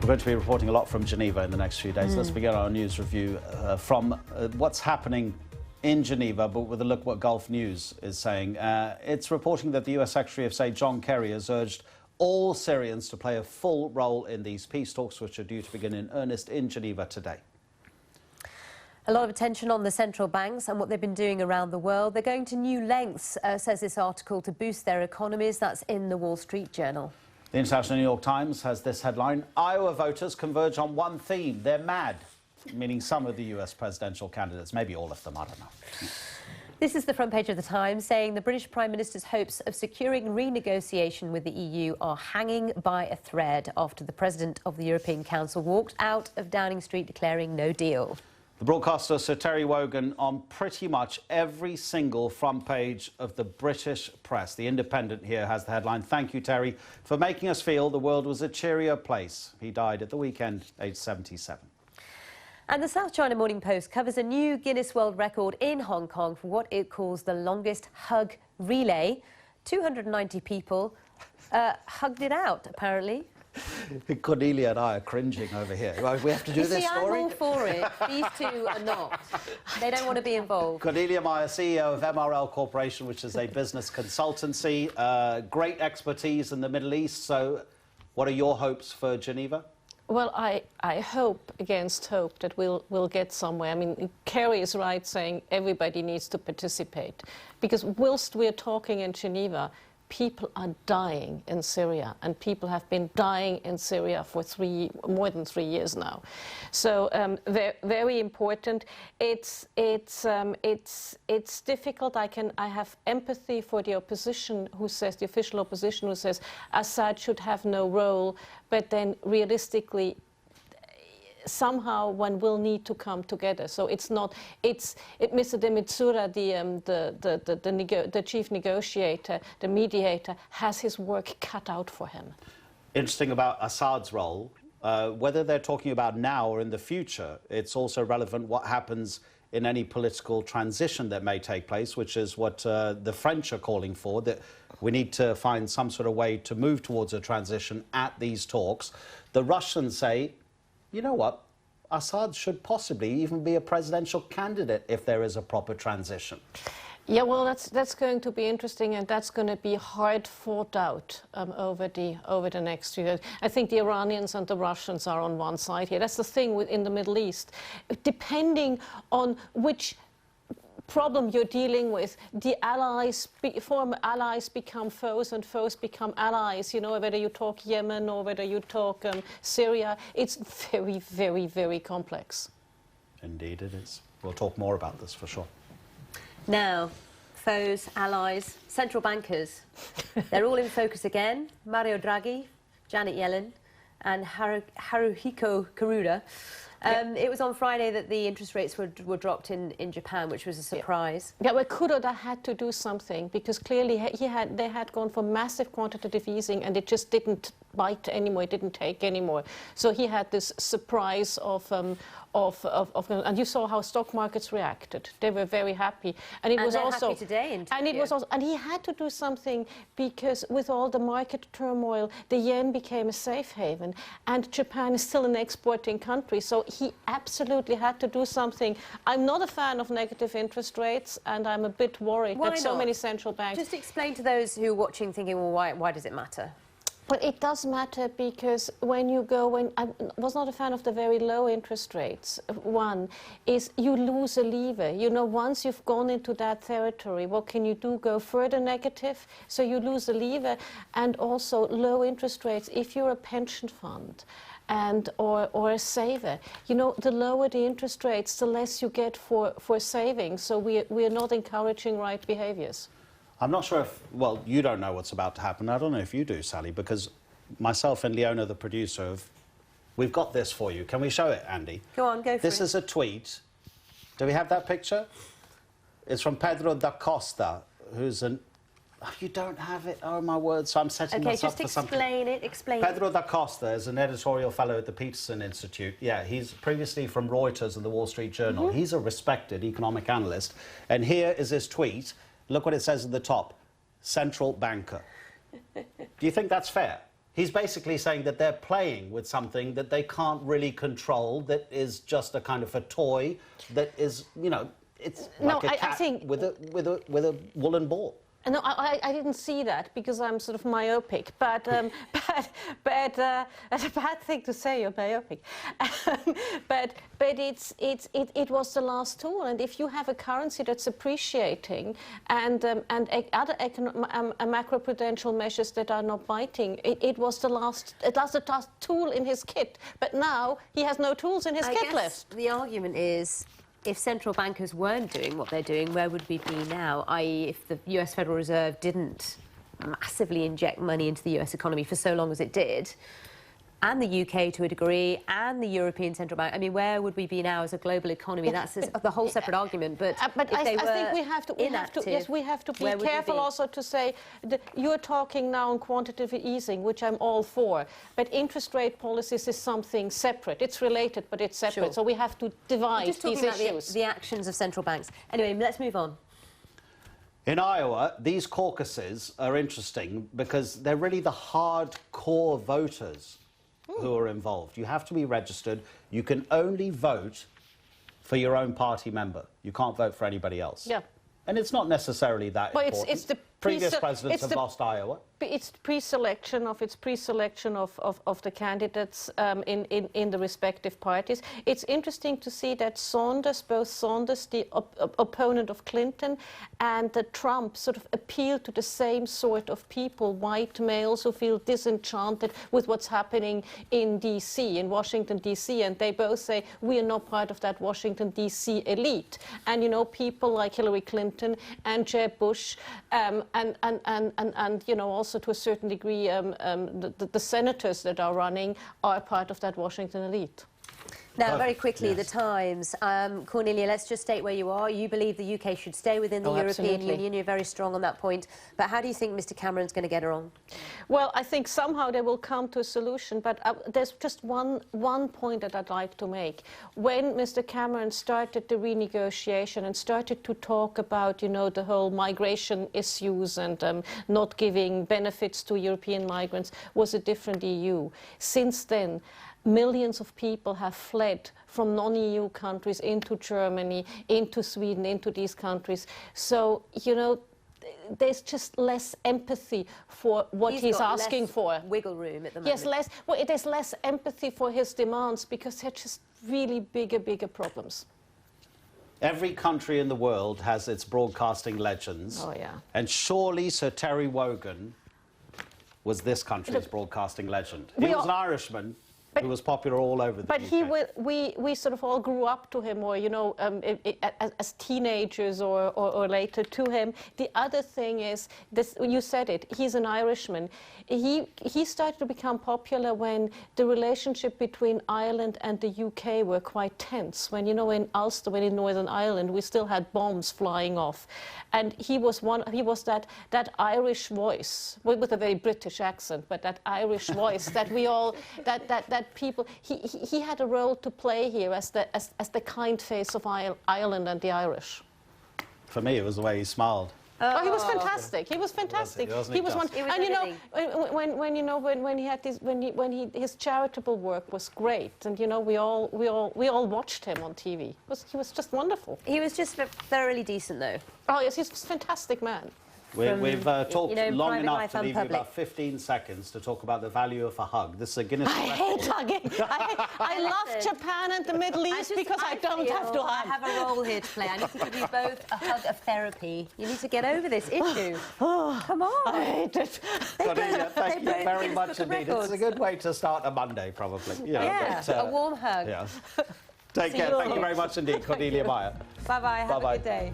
We're going to be reporting a lot from Geneva in the next few days. Let's begin our news review from what's happening in Geneva, but with a look at what Gulf News is saying. It's reporting that the US Secretary of State John Kerry has urged all Syrians to play a full role in these peace talks, which are due to begin in earnest in Geneva today. A lot of attention on the central banks and what they've been doing around the world. They're going to new lengths, says this article, to boost their economies. That's in the Wall Street Journal. The International New York Times has this headline: Iowa voters converge on one theme. They're mad, meaning some of the US presidential candidates, maybe all of them, I don't know. This is the front page of the Times, saying the British Prime Minister's hopes of securing renegotiation with the EU are hanging by a thread after the President of the European Council walked out of Downing Street declaring no deal. The broadcaster Sir Terry Wogan on pretty much every single front page of the British press. The Independent here has the headline: "Thank you, Terry, for making us feel the world was a cheerier place." He died at the weekend, aged 77. And the South China Morning Post covers a new Guinness World Record in Hong Kong for what it calls the longest hug relay. 290 people hugged it out, apparently. Cornelia and I are cringing over here. We have to do this story? I'm all for it. These two are not. They don't want to be involved. Cornelia Meyer, CEO of MRL Corporation, which is a business consultancy. Great expertise in the Middle East. So what are your hopes for Geneva? Well, I hope against hope that we'll get somewhere. I mean, Kerry is right saying everybody needs to participate, because whilst we're talking in Geneva, people are dying in Syria, and people have been dying in Syria for more than 3 years now. So very important. It's difficult. I have empathy for the opposition who says, the official opposition who says Assad should have no role, but then realistically, somehow one will need to come together. So it's not. Mr. de Mitsura, the chief negotiator, the mediator, has his work cut out for him. Interesting about Assad's role. Whether they're talking about now or in the future, it's also relevant what happens in any political transition that may take place, which is what the French are calling for, that we need to find some sort of way to move towards a transition at these talks. The Russians say, you know what, Assad should possibly even be a presidential candidate if there is a proper transition. Yeah, well, that's going to be interesting, and that's going to be hard fought out over the next few years. I think the Iranians and the Russians are on one side here. That's the thing in the Middle East. Depending on which problem you're dealing with, the former allies become foes, and foes become allies. You know, whether you talk Yemen or whether you talk Syria, it's very, very, very complex. Indeed it is. We'll talk more about this for sure. Now, foes, allies, central bankers, they're all in focus again. Mario Draghi, Janet Yellen and Haruhiko Kuroda. It was on Friday that the interest rates were dropped in Japan, which was a surprise. Yeah, well, Kuroda had to do something, because clearly they had gone for massive quantitative easing, and it just didn't bite anymore, it didn't take anymore. So he had this surprise and you saw how stock markets reacted. They were very happy, and it was also happy today in Tokyo. And it was also, and he had to do something, because with all the market turmoil, the yen became a safe haven, and Japan is still an exporting country. So he absolutely had to do something. I'm not a fan of negative interest rates, and I'm a bit worried that so many central banks... Just explain to those who are watching thinking, well, why does it matter? But it does matter, because I was not a fan of the very low interest rates. One is you lose a lever. You know, once you've gone into that territory, what can you do? Go further negative? So you lose a lever. And also low interest rates, if you're a pension fund or a saver, you know, the lower the interest rates, the less you get for saving. So we're not encouraging right behaviors. I'm not sure if, well, you don't know what's about to happen. I don't know if you do, Sally, because myself and Leona, the producer, we've got this for you. Can we show it, Andy? Go on, go for it. This is a tweet. Do we have that picture? It's from Pedro da Costa, who's an... Oh, you don't have it? Oh, my word. So I'm setting this up for something. Okay, just explain it. Pedro da Costa is an editorial fellow at the Peterson Institute. Yeah, he's previously from Reuters and the Wall Street Journal. He's a respected economic analyst. And here is his tweet. Look what it says at the top. Central banker. Do you think that's fair? he's basically saying that they're playing with something that they can't really control, that is just a kind of a toy, that is, you know, it's like a cat with a woolen ball. No, I didn't see that because I'm sort of myopic, but that's a bad thing to say. You're myopic, but it was the last tool, and if you have a currency that's appreciating and other macroprudential measures that are not biting, it was the last tool in his kit. But now he has no tools in his kit left. The argument is, if central bankers weren't doing what they're doing, where would we be now? I.e., if the US Federal Reserve didn't massively inject money into the US economy for so long as it did, and the UK to a degree, and the European Central Bank, I mean, where would we be now as a global economy? That's the whole separate argument. But I think we have to be careful also to say that you're talking now on quantitative easing, which I'm all for, but interest rate policies is something separate. It's related, but it's separate. Sure. So we have to divide these issues. The actions of central banks. Anyway, let's move on. In Iowa, these caucuses are interesting because they're really the hardcore voters who are involved. You have to be registered. You can only vote for your own party member. You can't vote for anybody else. Yeah. And it's not necessarily that important. It's the previous presidents have lost Iowa. It's pre-selection of the candidates in the respective parties. It's interesting to see that both Saunders, the opponent of Clinton, and Trump sort of appeal to the same sort of people, white males who feel disenchanted with what's happening in D.C., in Washington, D.C., and they both say, we are not part of that Washington, D.C. elite. And, you know, people like Hillary Clinton and Jeb Bush and you know, also to a certain degree, the senators that are running are part of that Washington elite. Now, very quickly, the Times. Cornelia, let's just state where you are. You believe the UK should stay within the European Union. You're very strong on that point. But how do you think Mr Cameron's going to get it on? Well, I think somehow they will come to a solution. But there's just one point that I'd like to make. When Mr Cameron started the renegotiation and started to talk about, you know, the whole migration issues and not giving benefits to European migrants, was a different EU. Since then, millions of people have fled from non-EU countries into Germany, into Sweden, into these countries. So, you know, there's just less empathy for what he's asking for. Wiggle room at the moment. Yes, there's less empathy for his demands because they're just really bigger problems. Every country in the world has its broadcasting legends. Oh, yeah. And surely Sir Terry Wogan was this country's broadcasting legend. He was an Irishman who was popular all over the UK. We sort of all grew up to him, or, you know, as teenagers or later to him. The other thing is, this, you said it, he's an Irishman. He started to become popular when the relationship between Ireland and the UK were quite tense. When, you know, in Ulster, when in Northern Ireland, we still had bombs flying off. And he was that Irish voice, with a very British accent, but that Irish voice that we all, that people, he had a role to play here as the kind face of Ireland and the Irish. For me, it was the way he smiled. Oh, he was fantastic. He was fantastic. He was one. And you know, when he had his charitable work was great, and you know, we all watched him on TV. He was just wonderful. He was just thoroughly decent, though. Oh yes, he's a fantastic man. We've talked long enough to leave you about 15 seconds to talk about the value of a hug. This is a Guinness record. I hate hugging. I love Japan and the Middle East because I don't have to hug. I have a role here to play. I need to give you both a hug of therapy. You need to get over this issue. Come on. I hate it. Cornelia, thank you very much indeed. It's a good way to start a Monday, probably. You know, yeah, but, a warm hug. Yeah. Take care. Thank you very much indeed, Cornelia Meyer. Bye-bye. Have a good day.